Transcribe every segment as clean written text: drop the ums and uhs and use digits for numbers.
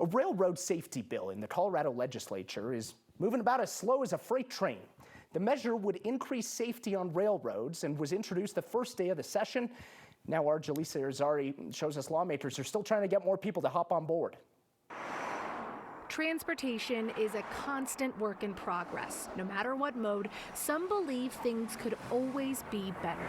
A railroad safety bill in the Colorado legislature is moving about as slow as a freight train. The measure would increase safety on railroads and was introduced the first day of the session. Now our Jaleesa Irizarry shows us lawmakers are still trying to get more people to hop on board. Transportation is a constant work in progress. No matter what mode, some believe things could always be better.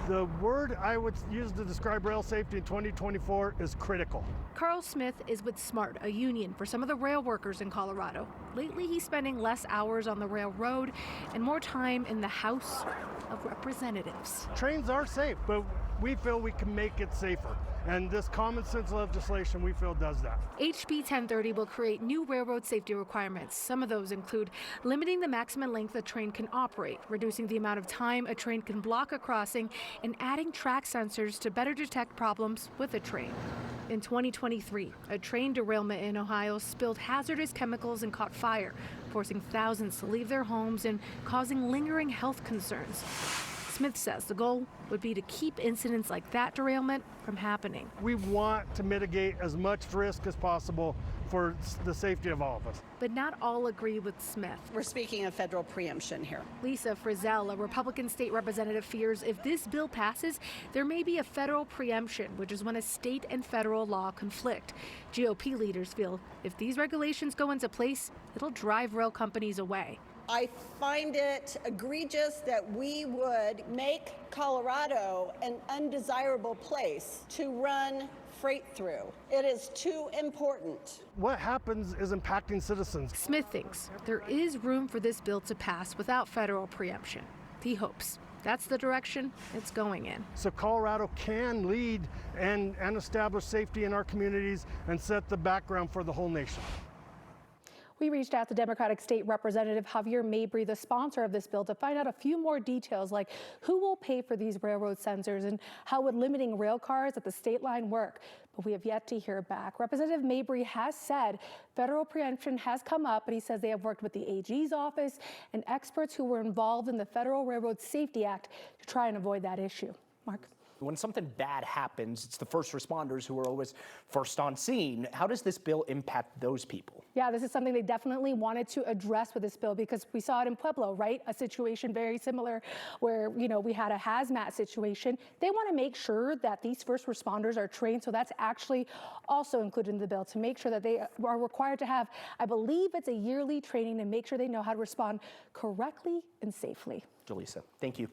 The word I would use to describe rail safety in 2024 is critical. Carl Smith is with SMART, a union for some of the rail workers in Colorado. Lately, he's spending less hours on the railroad and more time in the House of Representatives. Trains are safe, but we feel we can make it safer. And this common sense legislation, we feel, does that. HB 1030 will create new railroad safety requirements. Some of those include limiting the maximum length a train can operate, reducing the amount of time a train can block a crossing, and adding track sensors to better detect problems with a train. In 2023, a train derailment in Ohio spilled hazardous chemicals and caught fire, forcing thousands to leave their homes and causing lingering health concerns. Smith says the goal would be to keep incidents like that derailment from happening. We want to mitigate as much risk as possible for the safety of all of us. But not all agree with Smith. We're speaking of federal preemption here. Lisa Frizzell, a Republican state representative, fears if this bill passes, there may be a federal preemption, which is when a state and federal law conflict. GOP leaders feel if these regulations go into place, it'll drive rail companies away. I find it egregious that we would make Colorado an undesirable place to run freight through. It is too important. What happens is impacting citizens. Smith thinks there is room for this bill to pass without federal preemption. He hopes that's the direction it's going in. So Colorado can lead and establish safety in our communities and set the background for the whole nation. We reached out to Democratic State Representative Javier Mabry, the sponsor of this bill, to find out a few more details, like who will pay for these railroad sensors and how would limiting rail cars at the state line work. But we have yet to hear back. Representative Mabry has said federal preemption has come up, and he says they have worked with the AG's office and experts who were involved in the Federal Railroad Safety Act to try and avoid that issue. Mark? When something bad happens, it's the first responders who are always first on scene. How does this bill impact those people? Yeah, this is something they definitely wanted to address with this bill, because we saw it in Pueblo, right? A situation very similar where, we had a hazmat situation. They want to make sure that these first responders are trained. So that's actually also included in the bill, to make sure that they are required to have, I believe it's a yearly training, to make sure they know how to respond correctly and safely. Jaleesa, thank you.